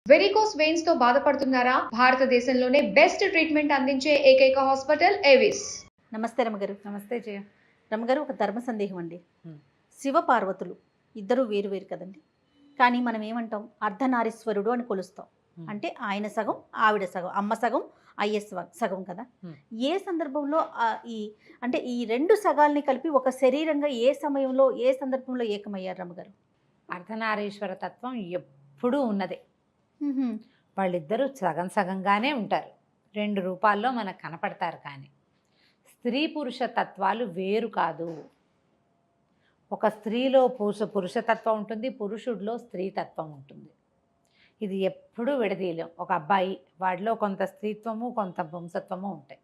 Varicose veins తో బాధపడుతున్నారా? భారతదేశంలోనే బెస్ట్ ట్రీట్మెంట్ అందించే ఏకైక హాస్పిటల్ ఏవిస్. నమస్తే రమగారు. నమస్తే జయ. రమగారు, ఒక ధర్మ సందేహం అండి. Hmm. శివ పార్వతులు ఇద్దరు వేరు వేరు కదండి, కానీ మనం ఏమంటాం, అర్ధనారీశ్వరుడు అని కొలుస్తాం. అంటే ఆయన సగం, ఆవిడ సగం, అమ్మ సగం, ఐఎస్ సగం కదా. ఏ సందర్భంలో అంటే ఈ రెండు సగాల్ని కలిపి ఒక శరీరంగా ఏ సమయంలో, ఏ సందర్భంలో ఏకమయ్యారు రమగారు? అర్ధనారీశ్వర తత్వం ఎప్పుడూ ఉన్నదే. వాళ్ళిద్దరూ సగం సగంగానే ఉంటారు, రెండు రూపాల్లో మనకు కనపడతారు. కానీ స్త్రీ పురుష తత్వాలు వేరు కాదు. ఒక స్త్రీలో పురుషతత్వం ఉంటుంది, పురుషుడిలో స్త్రీతత్వం ఉంటుంది. ఇది ఎప్పుడూ విడదీయలేం. ఒక అబ్బాయి, వాడిలో కొంత స్త్రీత్వము కొంత వంశత్వము ఉంటాయి.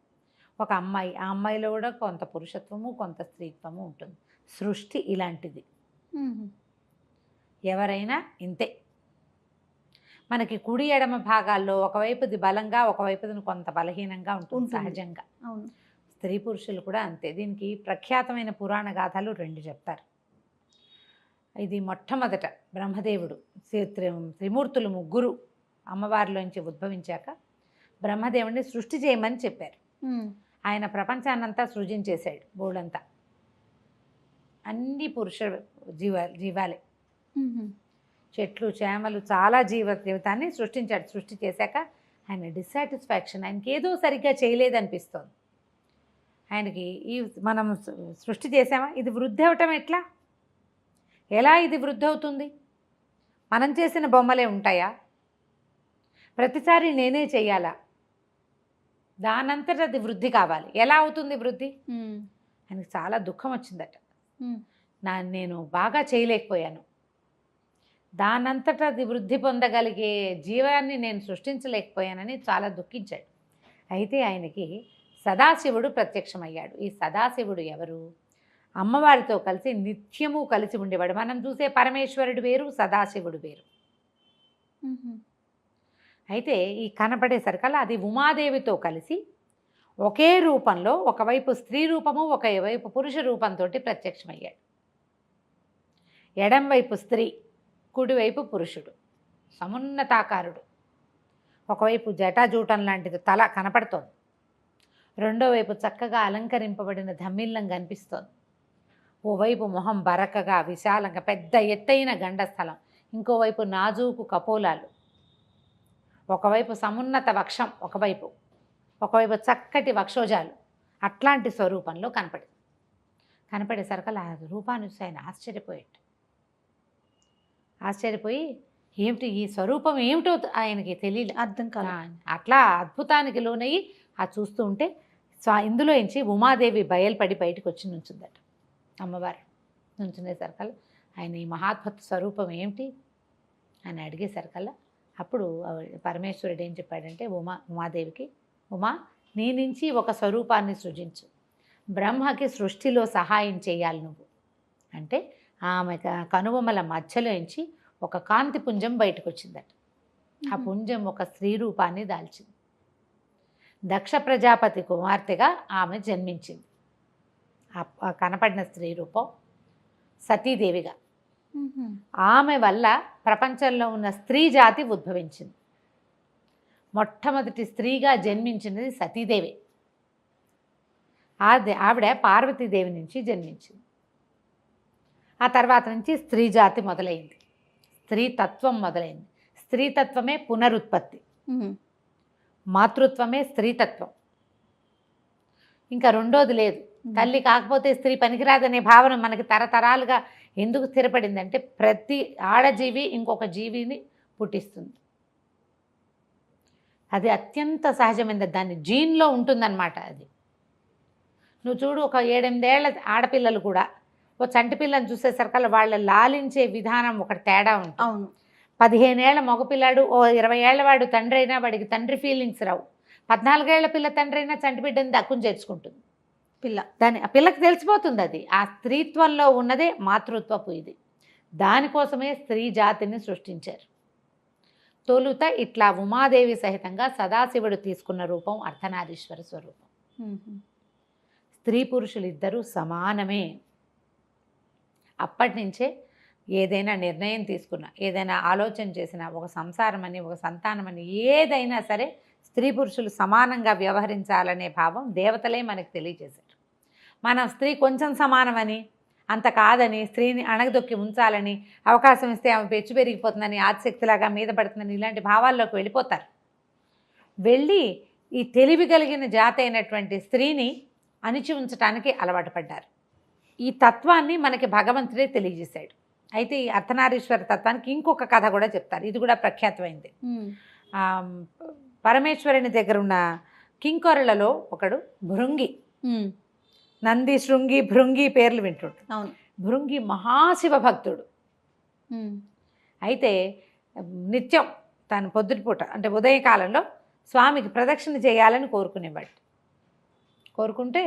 ఒక అమ్మాయి, ఆ అమ్మాయిలో కూడా కొంత పురుషత్వము కొంత స్త్రీత్వము ఉంటుంది. సృష్టి ఇలాంటిది. ఎవరైనా ఇంతే. మనకి కుడి ఎడమ భాగాల్లో ఒకవైపుది బలంగా, ఒకవైపుది కొంత బలహీనంగా ఉంటుంది సహజంగా. అవును. స్త్రీ పురుషులు కూడా అంతే. దీనికి ప్రఖ్యాతమైన పురాణ గాథలు రెండు చెప్తారు. ఇది మొట్టమొదట బ్రహ్మదేవుడు త్రిమూర్తులు ముగ్గురు అమ్మవారిలోంచి ఉద్భవించాక బ్రహ్మదేవుడిని సృష్టి చేయమని చెప్పారు. ఆయన ప్రపంచాన్నంతా సృజించేశాడు. బోర్డంతా అన్ని పురుష జీవాలే, చెట్లు చేమలు చాలా జీవితాన్ని సృష్టించాడు. సృష్టి చేశాక ఆయన డిస్సాటిస్ఫాక్షన్, ఆయనకి ఏదో సరిగ్గా చేయలేదనిపిస్తోంది. ఆయనకి మనం సృష్టి చేసామా, ఇది వృద్ధి అవటం ఎట్లా, ఎలా ఇది వృద్ధి అవుతుంది? మనం చేసిన బొమ్మలే ఉంటాయా? ప్రతిసారి నేనే చెయ్యాలా? దానంతట అది వృద్ధి కావాలి. ఎలా అవుతుంది వృద్ధి? ఆయనకి చాలా దుఃఖం వచ్చిందట. నేను బాగా చేయలేకపోయాను, దానంతట అది వృద్ధి పొందగలిగే జీవాన్ని నేను సృష్టించలేకపోయానని చాలా దుఃఖించాడు. అయితే ఆయనకి సదాశివుడు ప్రత్యక్షమయ్యాడు. ఈ సదాశివుడు ఎవరు? అమ్మవారితో కలిసి నిత్యము కలిసి ఉండేవాడు. మనం చూసే పరమేశ్వరుడు వేరు, సదాశివుడు వేరు. అయితే ఈ కనపడేసరికల్లా అది ఉమాదేవితో కలిసి ఒకే రూపంలో, ఒకవైపు స్త్రీ రూపము, ఒకవైపు పురుష రూపంతో ప్రత్యక్షమయ్యాడు. ఎడంవైపు స్త్రీ, కుడివైపు పురుషుడు, సమున్నతాకారుడు. ఒకవైపు జటాజూటం లాంటిది తల కనపడుతోంది, రెండో వైపు చక్కగా అలంకరింపబడిన ధమ్మిల్లం కనిపిస్తోంది. ఓవైపు మొహం బరకగా విశాలంగా పెద్ద ఎత్తైన గండస్థలం, ఇంకోవైపు నాజూకు కపోలాలు, ఒకవైపు సమున్నత వక్షం, ఒకవైపు చక్కటి వక్షోజాలు. అట్లాంటి స్వరూపంలో కనపడేసరికి ఆ రూపాన్ని చూసి ఆయన ఆశ్చర్యపోయి ఏమిటి ఈ స్వరూపం ఏమిటో ఆయనకి తెలియదు, అర్థం కాదు. అట్లా అద్భుతానికి లోనయ్యి ఆ చూస్తూ ఉంటే ఇందులో నుంచి ఉమాదేవి బయలుపడి బయటకు వచ్చి నుంచుందట. అమ్మవారు నుంచునేసరికల్లా ఆయన ఈ మహాద్భుత స్వరూపం ఏమిటి అని అడిగేసరికల్లా అప్పుడు పరమేశ్వరుడు ఏం చెప్పాడంటే, ఉమాదేవికి, ఉమా, నీ నుంచి ఒక స్వరూపాన్ని సృజించు, బ్రహ్మకి సృష్టిలో సహాయం చేయాలి నువ్వు అంటే, ఆమె కనుబొమ్మల మధ్యలో నుంచి ఒక కాంతి పుంజం బయటకు వచ్చిందట. ఆ పుంజం ఒక స్త్రీ రూపాన్ని దాల్చింది. దక్ష ప్రజాపతి కుమార్తెగా ఆమె జన్మించింది. ఆ కనపడిన స్త్రీ రూపం సతీదేవిగా. ఆమె వల్ల ప్రపంచంలో ఉన్న స్త్రీ జాతి ఉద్భవించింది. మొట్టమొదటి స్త్రీగా జన్మించినది సతీదేవి. ఆవిడ పార్వతీదేవి నుంచి జన్మించింది. ఆ తర్వాత నుంచి స్త్రీ జాతి మొదలైంది, స్త్రీతత్వం మొదలైంది. స్త్రీతత్వమే పునరుత్పత్తి, మాతృత్వమే స్త్రీతత్వం. ఇంకా రెండోది లేదు. తల్లి కాకపోతే స్త్రీ పనికిరాదనే భావన మనకి తరతరాలుగా ఎందుకు స్థిరపడిందంటే, ప్రతి ఆడజీవి ఇంకొక జీవిని పుట్టిస్తుంది. అది అత్యంత సహజమైనది, దాన్ని జీన్లో ఉంటుందన్నమాట. అది నువ్వు చూడు, ఒక 7-8 ఏళ్ల ఆడపిల్లలు కూడా ఓ చంటి పిల్లని చూసేసరికల్లా వాళ్ళ లాలించే విధానం ఒకటి తేడా ఉంటుంది. అవును. 15 ఏళ్ల మగపిల్లాడు, ఓ 20 ఏళ్ల వాడు తండ్రి అయినా వాడికి తండ్రి ఫీలింగ్స్ రావు. 14 ఏళ్ల పిల్ల తండ్రి అయినా చంటి బిడ్డని దక్కుని చేర్చుకుంటుంది ఆ పిల్లకి తెలిసిపోతుంది. అది ఆ స్త్రీత్వంలో ఉన్నదే మాతృత్వపు ఇది. దానికోసమే స్త్రీ జాతిని సృష్టించారు. తొలుత ఇట్లా ఉమాదేవి సహితంగా సదాశివుడు తీసుకున్న రూపం అర్ధనారీశ్వర స్వరూపం. స్త్రీ పురుషులు ఇద్దరూ సమానమే. అప్పటి నుంచే ఏదైనా నిర్ణయం తీసుకున్నా, ఏదైనా ఆలోచన చేసినా, ఒక సంసారం అని, ఒక సంతానం అని, ఏదైనా సరే స్త్రీ పురుషులు సమానంగా వ్యవహరించాలనే భావం దేవతలే మనకు తెలియజేశారు. మనం స్త్రీ కొంచెం సమానమని, అంత కాదని, స్త్రీని అణగదొక్కి ఉంచాలని, అవకాశం ఇస్తే ఆమె పెచ్చు పెరిగిపోతుందని, ఆదిశక్తిలాగా మీద పడుతుందని, ఇలాంటి భావాల్లోకి వెళ్ళిపోతారు. వెళ్ళి ఈ తెలివి కలిగిన జాతి అయినటువంటి స్త్రీని అణిచి ఉంచడానికి అలవాటు పడ్డారు. ఈ తత్వాన్ని మనకి భగవంతుడే తెలియజేశాడు. అయితే ఈ అర్ధనారీశ్వర తత్వానికి ఇంకొక కథ కూడా చెప్తారు, ఇది కూడా ప్రఖ్యాతమైంది. పరమేశ్వరుని దగ్గర ఉన్న కింకొరలలో ఒకడు భృంగి, నంది, శృంగి, భృంగి పేర్లు వింటుండు. భృంగి మహాశివ భక్తుడు. అయితే నిత్యం తను పొద్దుటిపూట అంటే ఉదయకాలంలో స్వామికి ప్రదక్షిణ చేయాలని కోరుకునేవాడు. కోరుకుంటే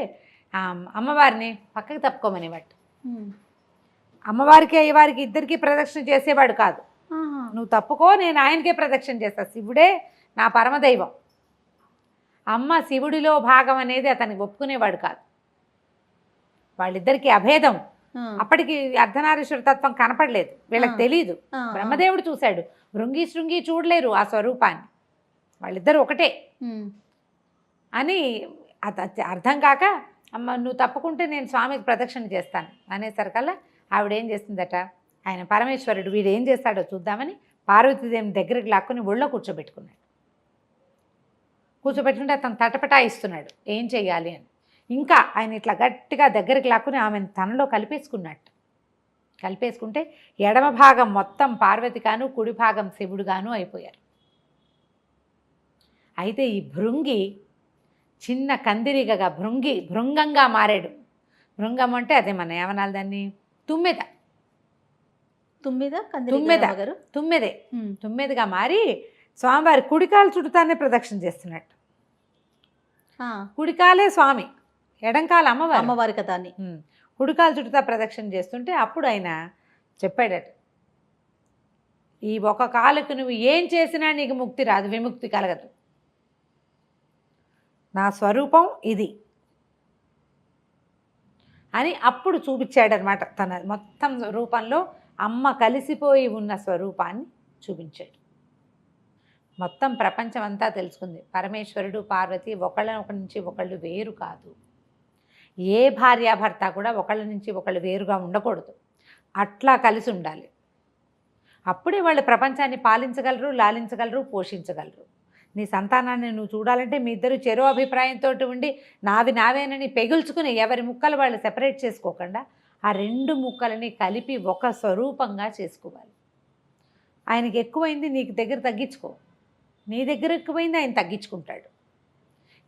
అమ్మవారిని పక్కకి తప్పుకోమనేవాడు. అమ్మవారికి అయ్యవారికి ఇద్దరికి ప్రదక్షిణ చేసేవాడు కాదు. నువ్వు తప్పుకో, నేను ఆయనకే ప్రదక్షిణ చేస్తా, శివుడే నా పరమదైవం. అమ్మ శివుడిలో భాగం అనేది అతనికి ఒప్పుకునేవాడు కాదు. వాళ్ళిద్దరికీ అభేదం. అప్పటికి అర్ధనారీశ్వర తత్వం కనపడలేదు, వీళ్ళకి తెలీదు. బ్రహ్మదేవుడు చూశాడు, భృంగి శృంగి చూడలేరు ఆ స్వరూపాన్ని, వాళ్ళిద్దరూ ఒకటే అని అర్థం కాక, అమ్మ నువ్వు తప్పుకుంటే నేను స్వామికి ప్రదక్షిణ చేస్తాను అనేసరికల్లా ఆవిడేం చేస్తుందట, ఆయన పరమేశ్వరుడు వీడు ఏం చేస్తాడో చూద్దామని పార్వతీదేవిని దగ్గరికి లాక్కుని ఒళ్ళో కూర్చోబెట్టుకున్నాడు. కూర్చోబెట్టుకుంటే అతను తటపటాయిస్తున్నాడు ఏం చెయ్యాలి అని. ఇంకా ఆయన ఇట్లా గట్టిగా దగ్గరికి లాక్కుని ఆమెను తనలో కలిపేసుకున్నట్టు. కలిపేసుకుంటే ఎడమ భాగం మొత్తం పార్వతిగాను, కుడి భాగం శివుడుగాను అయిపోయారు. అయితే ఈ భృంగి చిన్న కందిరిగగా భృంగంగా మారాడు. భృంగం అంటే అదే మన ఏమనాలి దాన్ని, తుమ్మెదగా మారి స్వామివారి కుడికాలు చుట్టుతానే ప్రదక్షిణ చేస్తున్నట్టు. కుడికాలే స్వామి, ఎడంకాలు అమ్మవారి కదా అని కుడికాలు చుట్టుతా ప్రదక్షిణ చేస్తుంటే అప్పుడు ఆయన చెప్పాడట, ఈ ఒక కాలుకు నువ్వు ఏం చేసినా నీకు ముక్తి రాదు, విముక్తి కలగదు. నా స్వరూపం ఇది అని అప్పుడు చూపించాడనమాట. తన మొత్తం రూపంలో అమ్మ కలిసిపోయి ఉన్న స్వరూపాన్ని చూపించాడు. మొత్తం ప్రపంచం అంతా తెలుసుకుంది పరమేశ్వరుడు పార్వతి ఒకళ్ళ నుంచి ఒకళ్ళు వేరు కాదు. ఏ భార్యాభర్త కూడా ఒకళ్ళ నుంచి ఒకళ్ళు వేరుగా ఉండకూడదు, అట్లా కలిసి ఉండాలి. అప్పుడే వాళ్ళు ప్రపంచాన్ని పాలించగలరు, లాలించగలరు, పోషించగలరు. నీ సంతానాన్ని నువ్వు చూడాలంటే మీ ఇద్దరు చెరో అభిప్రాయంతో ఉండి నావి నావేనని పెగుల్చుకుని ఎవరి ముక్కలు వాళ్ళు సెపరేట్ చేసుకోకుండా ఆ రెండు ముక్కలని కలిపి ఒక స్వరూపంగా చేసుకోవాలి. ఆయనకి ఎక్కువైంది నీకు దగ్గర తగ్గించుకో, నీ దగ్గర ఎక్కువైంది ఆయన తగ్గించుకుంటాడు.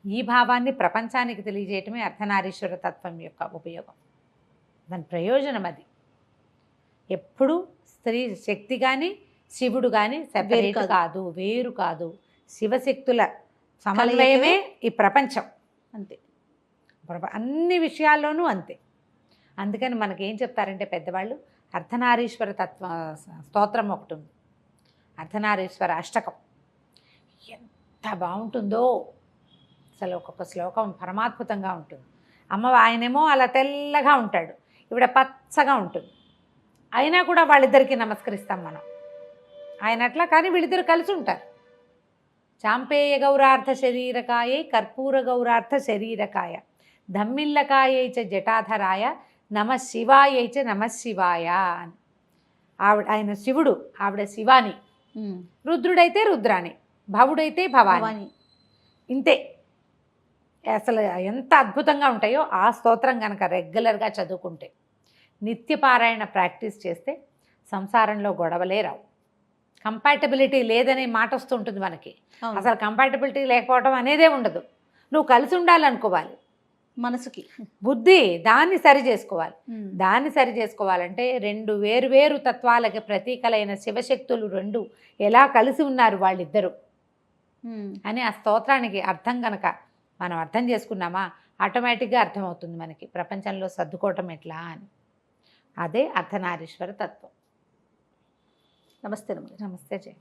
ఈ భావాన్ని ప్రపంచానికి తెలియజేయటమే అర్ధనారీశ్వర తత్వం యొక్క ఉపయోగం, దాని ప్రయోజనం అది. ఎప్పుడు స్త్రీ శక్తి కానీ శివుడు కానీ సెపరేట్ కాదు, వేరు కాదు. శివశక్తుల సమన్వయమే ఈ ప్రపంచం, అంతే. అన్ని విషయాల్లోనూ అంతే. అందుకని మనకేం చెప్తారంటే పెద్దవాళ్ళు, అర్ధనారీశ్వర తత్వ స్తోత్రం ఒకటి ఉంది, అర్ధనారీశ్వర అష్టకం. ఎంత బాగుంటుందో అసలు, ఒక్కొక్క శ్లోకం పరమాద్భుతంగా ఉంటుంది. ఆయనేమో అలా తెల్లగా ఉంటాడు, ఇవిడ పచ్చగా ఉంటుంది. అయినా కూడా వాళ్ళిద్దరికీ నమస్కరిస్తాం మనం. ఆయన అట్లా, కానీ వీళ్ళిద్దరు కలిసి ఉంటారు. చాంపేయ గౌరార్థ శరీరకాయై కర్పూర గౌరార్థ శరీరకాయ ధమ్మిల్లకాయై చ జటాధరాయ నమ శివాయై చ నమ శివాయ అని. ఆయన శివుడు, ఆవిడ శివాని. రుద్రుడైతే రుద్రాణి, భవుడైతే భవాని. ఇంతే. అసలు ఎంత అద్భుతంగా ఉంటాయో ఆ స్తోత్రం కనుక రెగ్యులర్గా చదువుకుంటే, నిత్యపారాయణ ప్రాక్టీస్ చేస్తే సంసారంలో గొడవలే రావు. కంపాటబిలిటీ లేదనే మాట వస్తుంటుంది మనకి. అసలు కంపాటబిలిటీ లేకపోవడం అనేదే ఉండదు. నువ్వు కలిసి ఉండాలనుకోవాలి, మనసుకి బుద్ధి దాన్ని సరి చేసుకోవాలి. దాన్ని సరి చేసుకోవాలంటే రెండు వేరు వేరు తత్వాలకి ప్రతీకలైన శివశక్తులు రెండు ఎలా కలిసి ఉన్నారు వాళ్ళిద్దరూ అని ఆ స్తోత్రానికి అర్థం కనుక మనం అర్థం చేసుకున్నామా, ఆటోమేటిక్గా అర్థమవుతుంది మనకి ప్రపంచంలో సర్దుకోవటం ఎట్లా అని. అదే అర్ధనారీశ్వర తత్వం. నమస్తే. నమస్తే జయ.